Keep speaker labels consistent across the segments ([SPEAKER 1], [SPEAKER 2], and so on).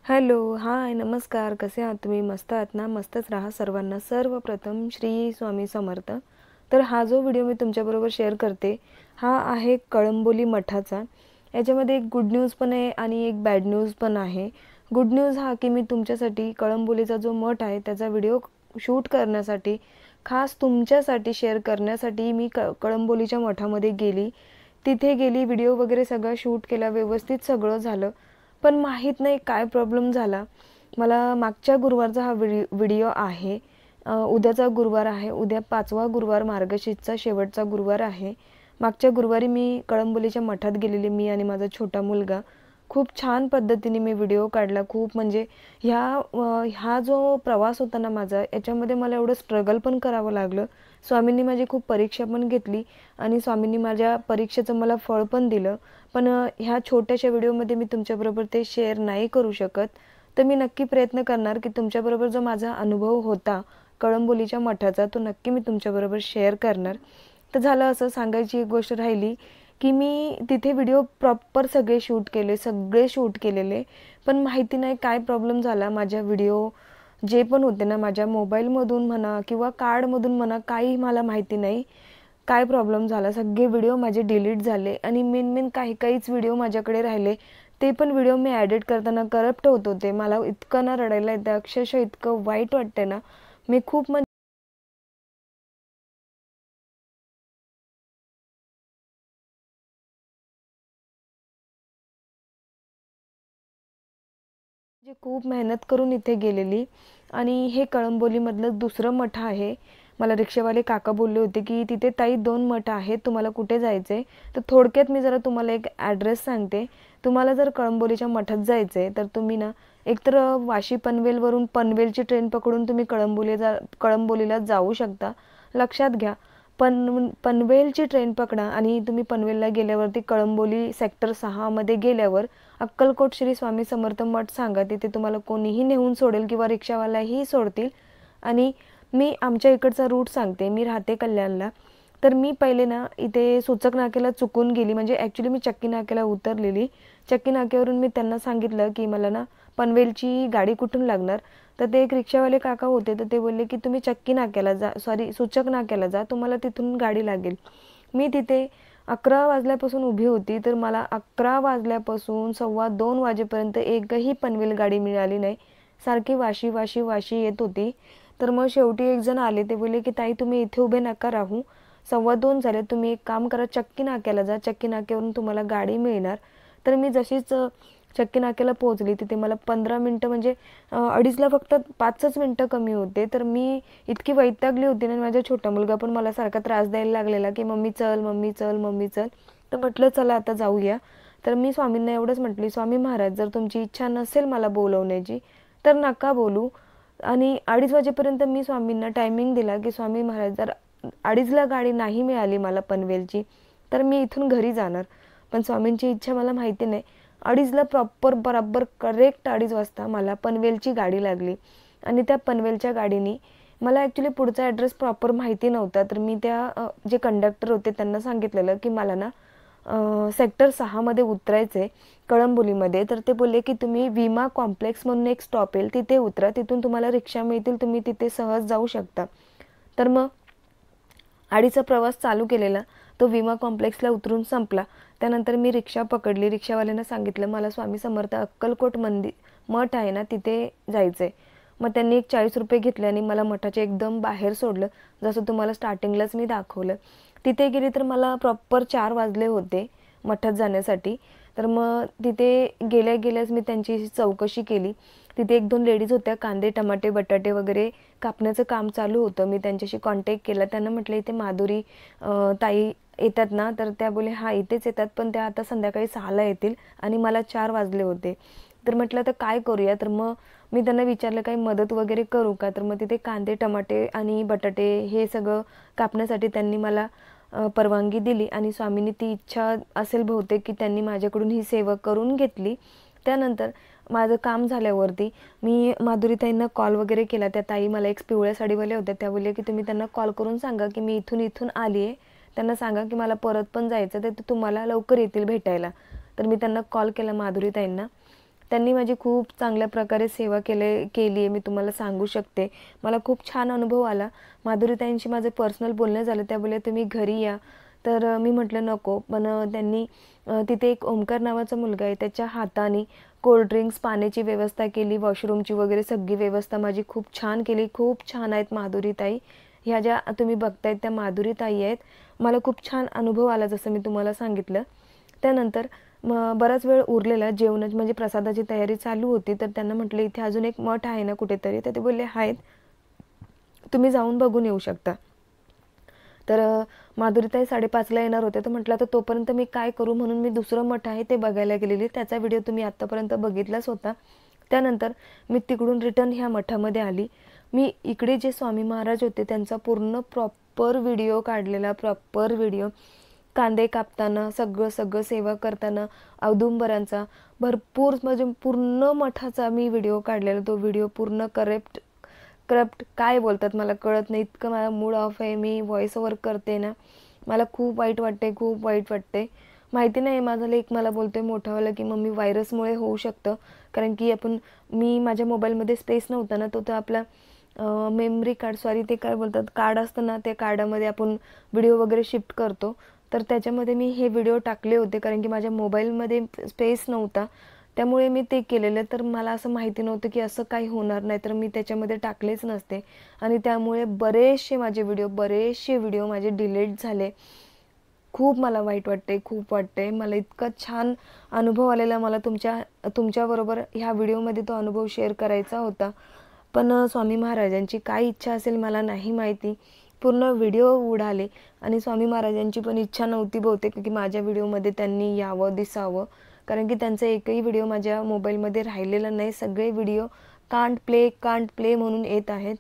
[SPEAKER 1] Hello, हाय, नमस्कार. कसे आहात तुम्ही? मस्त आहात ना? मस्तच राहा सर्वांना. सर्वप्रथम श्री स्वामी समर्थ. तर हा जो व्हिडिओ मी तुमच्याबरोबर शेअर करते, हा आहे कळंबोली मठाचा. याच्यामध्ये एक गुड न्यूज पण आहे आणि एक बॅड न्यूज पण आहे. गुड न्यूज हा की मी तुमच्यासाठी कळंबोलीचा जो मठ आहे त्याचा व्हिडिओ शूट करण्यासाठी, खास तुमच्यासाठी शेअर करण्यासाठी मी कळंबोलीच्या मठामध्ये गेली. तिथे गेली, व्हिडिओ वगैरे सगळं शूट केला, व्यवस्थित सगळं झालं. पण माहीत नाही काय प्रॉब्लेम झाला. मला मागच्या गुरुवारचा हा व्हिडिओ आहे. उद्याचा गुरुवार आहे. उद्या 5वा गुरुवार, मार्गशीर्षचा शेवटचा गुरुवार आहे. मागच्या गुरुवारी मी कळंबोलीच्या मठात गेलेले, मी आणि माझा छोटा मुलगा. खूप छान पद्धतीने मी व्हिडिओ काढला. खूप म्हणजे हा जो प्रवास होता ना माझा, याच्यामध्ये मला एवढं स्ट्रगल पण करावं लागलं. स्वामींनी माझी खूप परीक्षा पण घेतली आणि स्वामींनी माझ्या परीक्षेचं मला फळ पण दिलं. पण ह्या छोट्याशा व्हिडिओमध्ये मी तुमच्याबरोबर ते शेअर नाही करू शकत. तर मी नक्की प्रयत्न करणार की तुमच्याबरोबर जो माझा अनुभव होता कळंबोलीच्या मठाचा, तो नक्की मी तुमच्याबरोबर शेअर करणार. तर झालं असं, सांगायची एक गोष्ट राहिली की मी तिथे व्हिडिओ प्रॉपर सगळे शूट केलेले. पण माहिती नाही काय प्रॉब्लेम झाला. माझ्या व्हिडिओ जे पण होते ना, माझ्या मोबाईलमधून म्हणा किंवा कार्डमधून म्हणा, काही मला माहिती नाही काय प्रॉब्लेम झाला. सगळे व्हिडिओ माझे डिलीट झाले आणि मेन काहीच व्हिडिओ माझ्याकडे राहिले. ते पण व्हिडिओ मी एडिट करताना करप्ट होत होते. मला इतकं ना रडायला येतं, अक्षरशः इतकं वाईट वाटते ना. मी खूप म्हणजे खूप मेहनत करून इथे गेलेली. आणि हे कळंबोलीमधलं दुसरं मठ आहे. मला रिक्षावाले काका बोलले होते की तिथे ताई 2 मठ आहेत, तुम्हाला कुठे जायचे. तर थोडक्यात मी जरा तुम्हाला एक ॲड्रेस सांगते. तुम्हाला जर कळंबोलीच्या मठात जायचे तर तुम्ही ना एकतर वाशी पनवेलवरून पनवेलची ट्रेन पकडून तुम्ही कळंबोलीला जाऊ शकता. लक्षात घ्या, पनवेलची ट्रेन पकडा आणि तुम्ही पनवेलला गेल्यावरती कळंबोली सेक्टर 6 मध्ये गेल्यावर अक्कलकोट श्री स्वामी समर्थ मठ सांगा. तिथे तुम्हाला कोणीही नेऊन सोडेल किंवा रिक्षावालाही सोडतील. आणि मी आमच्या इकडचा रूट सांगते. मी राहते कल्याणला. तर मी पहिले ना इथे सूचक नाक्याला चुकून गेली. म्हणजे ॲक्च्युली मी चक्की नाक्याला उतरलेली. चक्की नाक्यावरून मी त्यांना सांगितलं की मला ना पनवेलची गाडी कुठून लागणार. तर ते एक रिक्षावाले काका होते. तर ते बोलले की तुम्ही सूचक नाक्याला जा, तुम्हाला तिथून गाडी लागेल. मी तिथे 11 वाजल्यापासून उभी होती. तर मला 11 वाजल्यापासून 1:15 वाजेपर्यंत एकही पनवेल गाडी मिळाली नाही. सारखी वाशी वाशी वाशी येत होती. तर मग शेवटी एक जण आले. ते बोलले की ताई तुम्ही इथे उभे नका राहू, 2:15 झाले, तुम्ही एक काम करा, चक्की नाक्याला जा, चक्की नाक्यावरून तुम्हाला गाडी मिळणार. तर मी जशीच चक्की नाक्याला पोहोचली, तिथे मला 15 मिनटं म्हणजे 2:30ला फक्त 5च मिनटं कमी होते. तर मी इतकी वैतागली होती ना. माझा छोटा मुलगा पण मला सारखा त्रास द्यायला लागलेला की मम्मी चल, मम्मी चल, मम्मी चल. तर म्हटलं चला आता जाऊया. तर मी स्वामींना एवढंच म्हटली, स्वामी महाराज जर तुमची इच्छा नसेल मला बोलवण्याची तर नका बोलू. आणि 2:30 वाजेपर्यंत मी स्वामींना टायमिंग दिला की स्वामी महाराज जर 2:30ला गाडी नाही मिळाली मला पनवेलची तर मी इथून घरी जाणार. पण स्वामींची इच्छा मला माहिती नाही. 2:30ला प्रॉपर बराबर करेक्ट 2:30 वाजता मला पनवेलची गाडी लागली. आणि त्या पनवेलच्या गाडीने मला ॲक्च्युली पुढचा ॲड्रेस प्रॉपर माहिती नव्हता. तर मी जे कंडक्टर होते त्यांना सांगितलेलं की मला ना सेक्टर 6 मध्ये उतरायचे कळंबोलीमध्ये. तर ते बोलले की तुम्ही विमा कॉम्प्लेक्स म्हणून एक स्टॉप येईल, तिथे उतरा, तिथून तुम्हाला रिक्षा मिळतील, तुम्ही तिथे सहज जाऊ शकता. तर मग 2:30चा प्रवास चालू केलेला, तो विमा कॉम्प्लेक्सला उतरून संपला. त्यानंतर मी रिक्षा पकडली. रिक्षावाल्यांना सांगितलं मला स्वामी समर्थ अक्कलकोट मठ आहे ना तिथे जायचं आहे. मग त्यांनी एक 40 रुपये घेतले आणि मला मठाच्या एकदम बाहेर सोडलं, जसं तुम्हाला स्टार्टिंगलाच मी दाखवलं. तिथे गेली तर मला प्रॉपर 4 वाजले होते मठात जाण्यासाठी. तर मग तिथे गेल्याच मी त्यांची चौकशी केली. तिथे 1-2 लेडीज होत्या, कांदे टमाटे बटाटे वगैरे कापण्याचं काम चालू होतं. मी त्यांच्याशी कॉन्टॅक्ट केला. त्यांना म्हटलं इथे माधुरी ताई येतात ना. तर त्या बोले हां इथेच येतात, पण त्या आता संध्याकाळी 6ला येतील आणि मला 4 वाजले होते. तर म्हटलं तर काय करूया. तर मग मी त्यांना विचारलं काही मदत वगैरे करू का. तर मग तिथे कांदे टमाटे आणि बटाटे हे सगळं कापण्यासाठी त्यांनी मला परवानगी दिली. आणि स्वामींनी ती इच्छा असेल बहुतेक की त्यांनी माझ्याकडून ही सेवा करून घेतली. त्यानंतर माझं काम झाल्यावरती मी माधुरीताईंना कॉल वगैरे केला. त्या ताई मला एक पिवळ्या साडीवाल्या होत्या. त्या बोलल्या की तुम्ही त्यांना कॉल करून सांगा की मी इथून आली आहे, त्यांना सांगा की मला परत पण जायचं, तर ते तुम्हाला लवकर येतील भेटायला. तर मी त्यांना कॉल केला माधुरीताईंना. त्यांनी माझी खूप चांगल्या प्रकारे सेवा केली आहे, मी तुम्हाला सांगू शकते. मला खूप छान अनुभव आला. माधुरीताईंशी माझं पर्सनल बोलणं झालं. त्या बोलल्या तुम्ही घरी या. तर मी म्हटलं नको. पण त्यांनी तिथे एक ओमकार नावाचा मुलगा आहे, त्याच्या हाताने कोल्ड ड्रिंक्स, पाण्याची व्यवस्था केली, वॉशरूमची वगैरे सगळी व्यवस्था माझी खूप छान केली. खूप छान आहेत माधुरीताई. ह्या ज्या तुम्ही बघतायत त्या माधुरीताई आहेत. मला खूप छान अनुभव आला जसं मी तुम्हाला सांगितलं. त्यानंतर बराच वेळ उरलेला जेवणाची म्हणजे प्रसादाची तयारी चालू होती. तर त्यांना म्हटलं इथे अजून एक मठ आहे ना कुठेतरी. तर ते बोलले आहेत, तुम्ही जाऊन बघून येऊ शकता. तर माधुरीताई 5:30ला येणार होते. तर म्हटलं तर तोपर्यंत मी काय करू, म्हणून मी दुसरं मठ आहे ते बघायला गेलेली. त्याचा व्हिडिओ तुम्ही आत्तापर्यंत बघितलाच होता. त्यानंतर मी तिकडून रिटर्न ह्या मठामध्ये आली. मी इकडे जे स्वामी महाराज होते त्यांचा पूर्ण प्रॉपर व्हिडिओ काढलेला, प्रॉपर व्हिडिओ. कांदे कापताना सगळं सेवा करताना औदुंबरांचा भरपूर म्हणजे पूर्ण मठाचा मी व्हिडिओ काढलेला. तो व्हिडिओ पूर्ण करप्ट काय बोलतात मला कळत नाही, इतकं माझा मूड ऑफ आहे. मी व्हॉइस ओव्हर करते ना, मला खूप वाईट वाटते, खूप वाईट वाटते. माहिती नाही माझा लेक मला बोलतोय मोठावाला की मम्मी व्हायरसमुळे होऊ शकतं, कारण की मी माझ्या मोबाईलमध्ये स्पेस नव्हता ना, तो आपला मेमरी कार्ड, सॉरी ते काय बोलतात कार्ड असतं ना, त्या कार्डामध्ये आपण व्हिडिओ वगैरे शिफ्ट करतो. तर त्याच्यामध्ये मी हे व्हिडिओ टाकले होते, कारण की माझ्या मोबाईलमध्ये स्पेस नव्हता, त्यामुळे मी ते केलेलं. तर मला असं माहिती नव्हतं की असं काही होणार नाही, तर मी त्याच्यामध्ये टाकलेच नसते. आणि त्यामुळे बरेचसे व्हिडिओ माझे डिलीट झाले. खूप मला वाईट वाटते, खूप वाटते. मला इतका छान अनुभव आलेला, मला तुमच्याबरोबर ह्या व्हिडिओमध्ये तो अनुभव शेअर करायचा होता. पण स्वामी महाराजांची काय इच्छा असेल मला नाही माहिती, पूर्ण व्हिडिओ उडाले. आणि स्वामी महाराजांची पण इच्छा नव्हती बहुतेक की माझ्या व्हिडिओमध्ये त्यांनी यावं, दिसावं, कारण की त्यांचा एकही व्हिडिओ माझ्या मोबाईलमध्ये राहिलेला नाही. सगळे व्हिडिओ कांट प्ले म्हणून येत आहेत.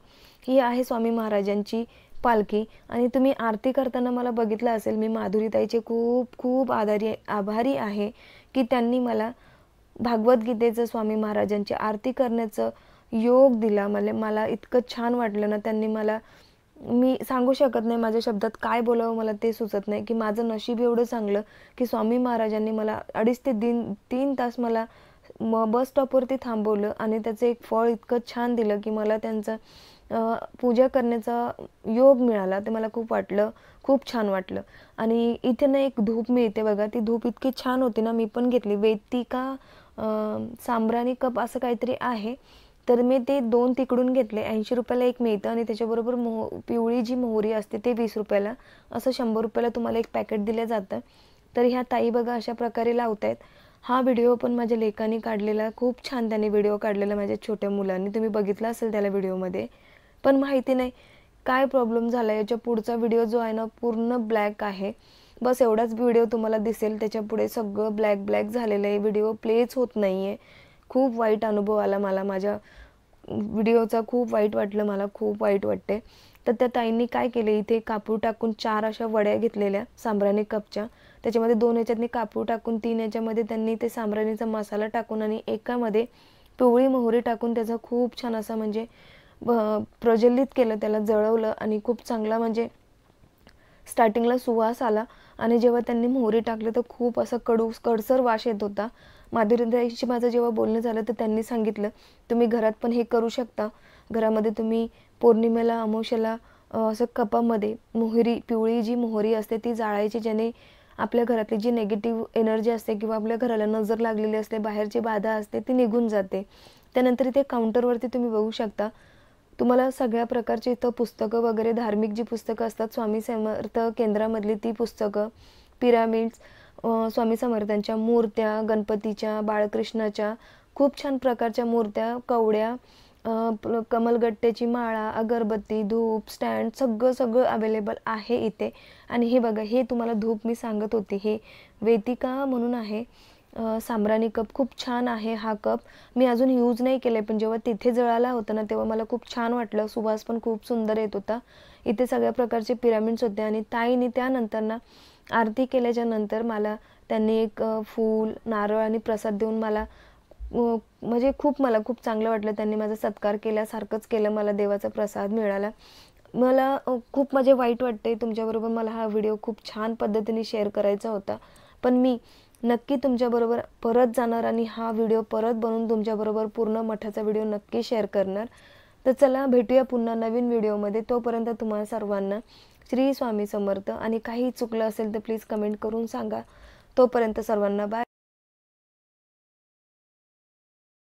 [SPEAKER 1] ही आहे स्वामी महाराजांची पालखी. आणि तुम्ही आरती करताना मला बघितलं असेल, मी माधुरीताईचे खूप खूप आभारी आहे की त्यांनी मला भागवद्गीतेचं, स्वामी महाराजांची आरती करण्याचं योग दिला. मला इतकं छान वाटलं ना, त्यांनी मला, मी सांगू शकत नाही, माझ्या शब्दात काय बोलावं मला ते सुचत नाही की माझं नशीब एवढं चांगलं की स्वामी महाराजांनी मला 2.5 ते 3 तास मला बस स्टॉपवरती थांबवलं आणि त्याचं एक फळ इतकं छान दिलं की मला त्यांचं पूजा करण्याचा योग मिळाला. ते मला खूप छान वाटलं. आणि इथे ना एक धूप मिळते बघा, ती धूप इतकी छान होती ना, मी पण घेतली. वेतिका सांब्राणी कप असं काहीतरी आहे. तर मी ते 2 तिकडून घेतले. 80 रुपयाला एक मिळतं आणि त्याच्याबरोबर पिवळी जी मोहरी असते ते 20 रुपयाला, असं 100 रुपयाला तुम्हाला एक पॅकेट दिलं जातं. तर ह्या ताई बघा अशा प्रकारे लावतायत. हा व्हिडिओ पण माझ्या लेकाने काढलेला, खूप छान त्याने व्हिडिओ काढलेला माझ्या छोट्या मुलांनी, तुम्ही बघितला असेल त्याला व्हिडिओमध्ये. पण माहिती नाही काय प्रॉब्लेम झाला, याच्या पुढचा व्हिडिओ जो आहे ना पूर्ण ब्लॅक आहे. बस एवढाच व्हिडिओ तुम्हाला दिसेल, त्याच्या पुढे सगळं ब्लॅक झालेलं आहे, व्हिडिओ प्लेच होत नाही आहे. खूप वाईट अनुभव आला मला, माझ्या व्हिडिओचा खूप वाईट वाटलं, मला खूप वाईट वाटते. तर त्या ताईंनी काय केलं, इथे कापूर टाकून 4 अशा वड्या घेतलेल्या सांब्राणी कपच्या, त्याच्यामध्ये 2 याच्यातनी कापूर टाकून 3 याच्यामध्ये त्यांनी ते सांब्राणीचा मसाला टाकून आणि एकामध्ये पिवळी मोहरी टाकून त्याचा खूप छान असा म्हणजे प्रज्वलित केलं, त्याला जळवलं आणि खूप चांगला म्हणजे स्टार्टिंगला सुवास आला. आणि जेव्हा त्यांनी मोहरी टाकली तर खूप असा कडसर वास येत होता. माधुरीताईशी माझं जेव्हा बोलणं झालं तर त्यांनी सांगितलं तुम्ही घरात पण हे करू शकता. घरामध्ये तुम्ही पौर्णिमेला, अमावस्येला असं कपामध्ये पिवळी जी मोहरी असते ती जाळायची, ज्याने आपल्या घरातली जी नेगेटिव्ह एनर्जी असते किंवा आपल्या घराला नजर लागलेली असते, बाहेरची बाधा असते, ती निघून जाते. त्यानंतर इथे काउंटरवरती तुम्ही बघू शकता, तुम्हाला सगळ्या प्रकारची इथं पुस्तकं वगैरे, धार्मिक जी पुस्तकं असतात स्वामी समर्थ केंद्रामधली ती पुस्तकं, पिरामिड्स, स्वामी समर्थांच्या मूर्त्या, गणपतीच्या, बाळकृष्णाच्या खूप छान प्रकारच्या मूर्त्या, कवड्या, कमलगट्ट्याची माळा, अगरबत्ती, धूप, स्टँड सगळं अवेलेबल आहे इथे. आणि हे बघा, हे तुम्हाला धूप मी सांगत होती, हे वेतिका म्हणून आहे सांब्राणी कप, खूप छान आहे हा कप. मी अजून यूज नाही केले, पण जेव्हा तिथे जळाला होता ना तेव्हा मला खूप छान वाटलं, सुवास पण खूप सुंदर येत होता. इथे सगळ्या प्रकारचे पिरामिड्स होते. आणि ताईने त्यानंतर ना आरती केल्याच्या नंतर मला त्यांनी एक फूल, नारळ आणि प्रसाद देऊन मला म्हणजे मला खूप चांगलं वाटलं. त्यांनी माझा सत्कार केल्यासारखंच केलं, मला देवाचा प्रसाद मिळाला. मला खूप वाईट वाटते तुमच्याबरोबर, मला हा व्हिडिओ खूप छान पद्धतीने शेअर करायचा होता, पण मी नक्की तुमच्याबरोबर परत जाणार आणि हा व्हिडिओ परत बनवून तुमच्याबरोबर पूर्ण मठाचा व्हिडिओ नक्की शेअर करणार. तर चला भेटूया पुन्हा नवीन व्हिडिओमध्ये. तोपर्यंत तुम्हाला सर्वांना श्री स्वामी समर्थ. आणि काही चुकलं असेल तर प्लीज कमेंट करून सांगा. तोपर्यंत सर्वांना बाय.